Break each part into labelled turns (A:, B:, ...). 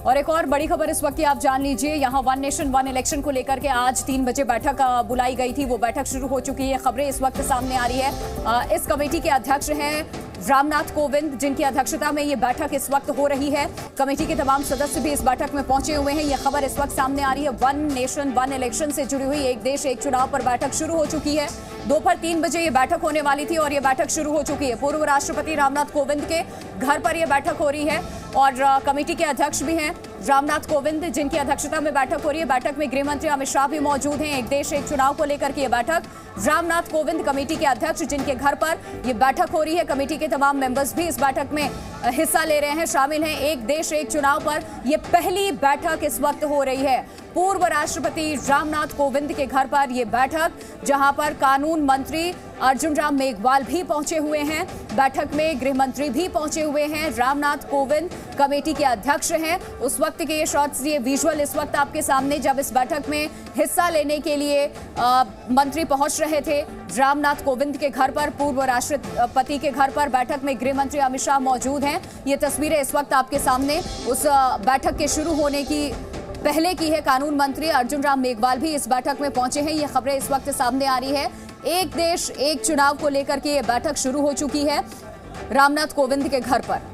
A: और एक और बड़ी खबर इस वक्त की आप जान लीजिए, यहाँ वन नेशन वन इलेक्शन को लेकर के आज 3 बजे बैठक बुलाई गई थी। वो बैठक शुरू हो चुकी है। खबरें इस वक्त सामने आ रही है। इस कमेटी के अध्यक्ष हैं रामनाथ कोविंद, जिनकी अध्यक्षता में ये बैठक इस वक्त हो रही है। कमेटी के तमाम सदस्य भी इस बैठक में पहुंचे हुए हैं। ये खबर इस वक्त सामने आ रही है। वन नेशन वन इलेक्शन से जुड़ी हुई एक देश एक चुनाव पर बैठक शुरू हो चुकी है। दोपहर 3 बजे ये बैठक होने वाली थी और ये बैठक शुरू हो चुकी है। पूर्व राष्ट्रपति रामनाथ कोविंद के घर पर यह बैठक हो रही है और कमेटी के अध्यक्ष भी हैं रामनाथ कोविंद, जिनकी अध्यक्षता में बैठक हो रही है। बैठक में गृह मंत्री अमित शाह भी मौजूद हैं। एक देश एक चुनाव को लेकर के ये बैठक, रामनाथ कोविंद कमेटी के अध्यक्ष, जिनके घर पर ये बैठक हो रही है। कमेटी के तमाम मेंबर्स भी इस बैठक में हिस्सा ले रहे हैं, शामिल हैं। एक देश एक चुनाव पर यह पहली बैठक इस वक्त हो रही है। पूर्व राष्ट्रपति रामनाथ कोविंद के घर पर यह बैठक, जहां पर कानून मंत्री अर्जुन राम मेघवाल भी पहुंचे हुए हैं। बैठक में गृह मंत्री भी पहुंचे हुए हैं। रामनाथ कोविंद कमेटी के अध्यक्ष हैं। उस वक्त के ये शॉट्स, ये विजुअल इस वक्त आपके सामने, जब इस बैठक में हिस्सा लेने के लिए मंत्री पहुंच रहे थे रामनाथ कोविंद के घर पर, पूर्व राष्ट्रपति के घर पर। बैठक में गृह मंत्री अमित शाह मौजूद हैं। ये तस्वीरें इस वक्त आपके सामने उस बैठक के शुरू होने की पहले की है। कानून मंत्री अर्जुन राम मेघवाल भी इस बैठक में पहुंचे हैं। ये खबरें इस वक्त सामने आ रही है। एक देश एक चुनाव को लेकर के ये बैठक शुरू हो चुकी है रामनाथ कोविंद के घर पर।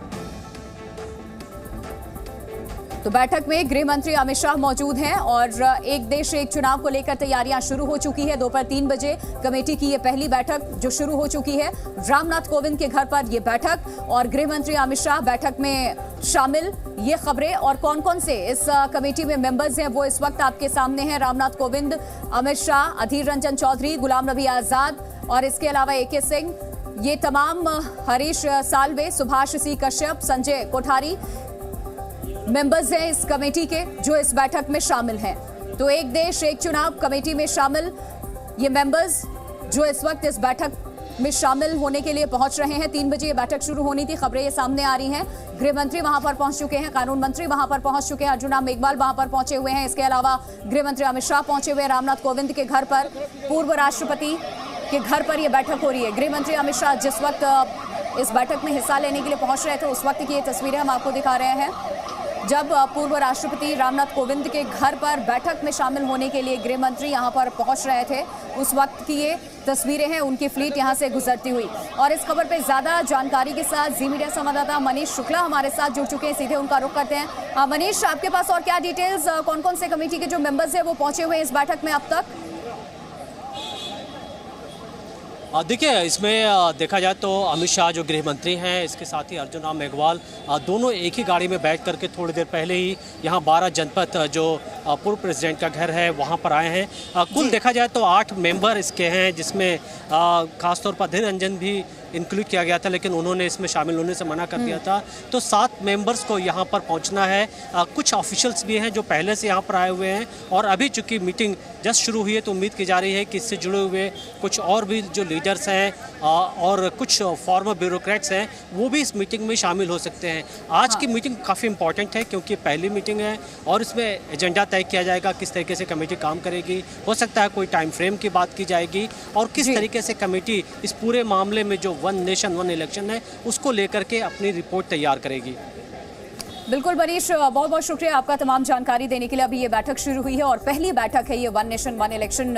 A: तो बैठक में गृह मंत्री अमित शाह मौजूद हैं और एक देश एक चुनाव को लेकर तैयारियां शुरू हो चुकी है। दोपहर 3 बजे कमेटी की ये पहली बैठक जो शुरू हो चुकी है, रामनाथ कोविंद के घर पर ये बैठक और गृह मंत्री अमित शाह बैठक में शामिल। ये खबरें और कौन कौन से इस कमेटी में मेंबर्स हैं वो इस वक्त आपके सामने हैं। रामनाथ कोविंद, अमित शाह, अधीर रंजन चौधरी, गुलाम नबी आजाद और इसके अलावा AK सिंह, ये तमाम, हरीश साल्वे, सुभाष सी कश्यप, संजय कोठारी मेंबर्स हैं इस कमेटी के जो इस बैठक में शामिल हैं। तो एक देश एक चुनाव कमेटी में शामिल ये मेंबर्स जो इस वक्त इस बैठक में शामिल होने के लिए पहुंच रहे हैं। 3 बजे ये बैठक शुरू होनी थी। खबरें ये सामने आ रही हैं। गृह मंत्री वहां पर पहुंच चुके हैं, कानून मंत्री वहां पर पहुंच चुके हैं, अर्जुन राम मेघवाल वहां पर पहुंचे हुए हैं। इसके अलावा गृह मंत्री अमित शाह पहुंचे हुए हैं रामनाथ कोविंद के घर पर। पूर्व राष्ट्रपति के घर पर यह बैठक हो रही है। गृह मंत्री अमित शाह जिस वक्त इस बैठक में हिस्सा लेने के लिए पहुंच रहे थे, उस वक्त की ये तस्वीरें हम आपको दिखा रहे हैं, जब पूर्व राष्ट्रपति रामनाथ कोविंद के घर पर बैठक में शामिल होने के लिए गृह मंत्री यहां पर पहुंच रहे थे। उस वक्त की ये तस्वीरें हैं, उनकी फ्लीट यहां से गुजरती हुई। और इस खबर पे ज्यादा जानकारी के साथ जी मीडिया संवाददाता मनीष शुक्ला हमारे साथ जुड़ चुके हैं। सीधे उनका रुख करते हैं। मनीष, आपके पास और क्या डिटेल्स, कौन कौन से कमेटी के जो मेंबर्स हैं वो पहुंचे हुए हैं इस बैठक में अब तक?
B: देखिए, इसमें देखा जाए तो अमित शाह जो गृह मंत्री हैं, इसके साथ ही अर्जुन राम मेघवाल, दोनों एक ही गाड़ी में बैठ करके थोड़ी देर पहले ही यहाँ 12 जनपद जो पूर्व प्रेसिडेंट का घर है वहाँ पर आए हैं। कुल देखा जाए तो 8 मेंबर इसके हैं, जिसमें खासतौर पर अधीर रंजन भी इंक्लूड किया गया था, लेकिन उन्होंने इसमें शामिल होने से मना कर दिया था। तो 7 मेंबर्स को यहाँ पर पहुँचना है। कुछ ऑफिशियल्स भी हैं जो पहले से यहाँ पर आए हुए हैं और अभी चूँकि मीटिंग जस्ट शुरू हुई है तो उम्मीद की जा रही है कि इससे जुड़े हुए कुछ और भी जो लीडर्स हैं और कुछ फॉर्मर ब्यूरोक्रेट्स हैं वो भी इस मीटिंग में शामिल हो सकते हैं। आज की मीटिंग काफ़ी इंपॉर्टेंट है क्योंकि पहली मीटिंग है और इसमें एजेंडा तय किया जाएगा किस तरीके से कमेटी काम करेगी। हो सकता है कोई टाइम फ्रेम की बात की जाएगी और किस तरीके से कमेटी इस पूरे मामले में जो वन नेशन वन इलेक्शन है उसको लेकर के अपनी रिपोर्ट तैयार करेगी।
A: बिल्कुल मनीष, बहुत बहुत शुक्रिया आपका तमाम जानकारी देने के लिए। अभी ये बैठक शुरू हुई है और पहली बैठक है ये वन नेशन वन इलेक्शन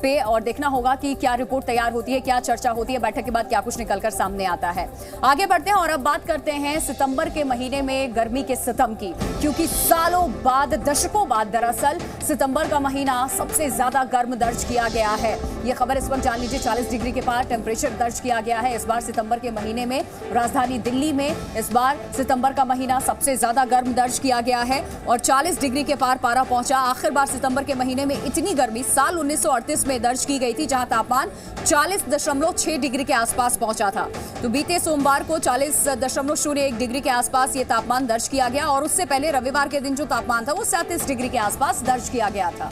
A: पे, और देखना होगा कि क्या रिपोर्ट तैयार होती है, क्या चर्चा होती है, बैठक के बाद क्या कुछ निकलकर सामने आता है। आगे बढ़ते हैं और अब बात करते हैं सितंबर के महीने में गर्मी के सितम की, क्योंकि सालों बाद, दशकों बाद दरअसल सितंबर का महीना सबसे ज्यादा गर्म दर्ज किया गया है। ये खबर इस वक्त जान लीजिए, 40 डिग्री के पार टेम्परेचर दर्ज किया गया है इस बार सितंबर के महीने में। राजधानी दिल्ली में इस बार सितंबर का महीना सबसे ज्यादा गर्म दर्ज किया गया है और 40 डिग्री के पार पारा पहुंचा। आखिर बार सितंबर के महीने में इतनी गर्मी साल 1938 में दर्ज की गई थी, जहां तापमान 40.6 डिग्री के आसपास पहुंचा था। तो बीते सोमवार को 40.01 डिग्री के आसपास ये तापमान दर्ज किया गया और उससे पहले रविवार के दिन जो तापमान था वो 37 डिग्री के आसपास दर्ज किया गया था।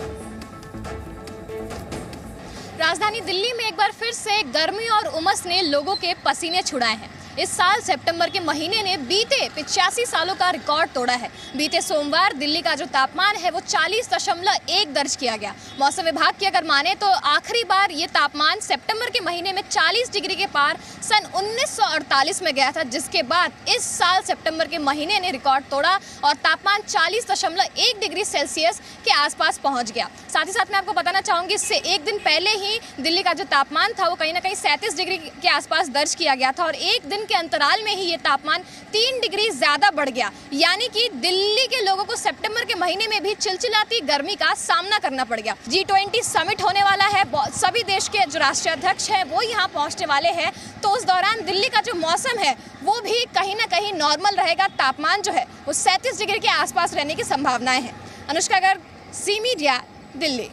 C: राजधानी दिल्ली में एक बार फिर से गर्मी और उमस ने लोगों के पसीने छुड़ाए हैं। इस साल सितंबर के महीने ने बीते 85 सालों का रिकॉर्ड तोड़ा है। बीते सोमवार दिल्ली का जो तापमान है वो 40.1 दर्ज किया गया। मौसम विभाग की अगर माने तो आखिरी बार ये तापमान सितंबर के महीने में 40 डिग्री के पार सन 1948 में गया था, जिसके बाद इस साल सितंबर के महीने ने रिकॉर्ड तोड़ा और तापमान 40.1 डिग्री सेल्सियस के आसपास पहुंच गया। साथ ही साथ मैं आपको बताना चाहूंगी, इससे एक दिन पहले ही दिल्ली का जो तापमान था वो कहीं ना कहीं 37 डिग्री के आसपास दर्ज किया गया था और एक दिन के अंतराल में ही ये तापमान 3 डिग्री ज्यादा बढ़ गया। यानी कि दिल्ली के लोगों को सितंबर के महीने में भी चिलचिलाती गर्मी का सामना करना पड़ गया। G20 समिट होने वाला है, सभी देश के जो राष्ट्रीय अध्यक्ष हैं वो यहाँ पहुंचने वाले हैं, तो उस दौरान दिल्ली का जो मौसम है वो भी कहीं ना कहीं नॉर्मल रहेगा। तापमान जो है वो 37 डिग्री के आसपास रहने की संभावनाएं हैं। अनुष्का गर्ग, ज़ी मीडिया, दिल्ली।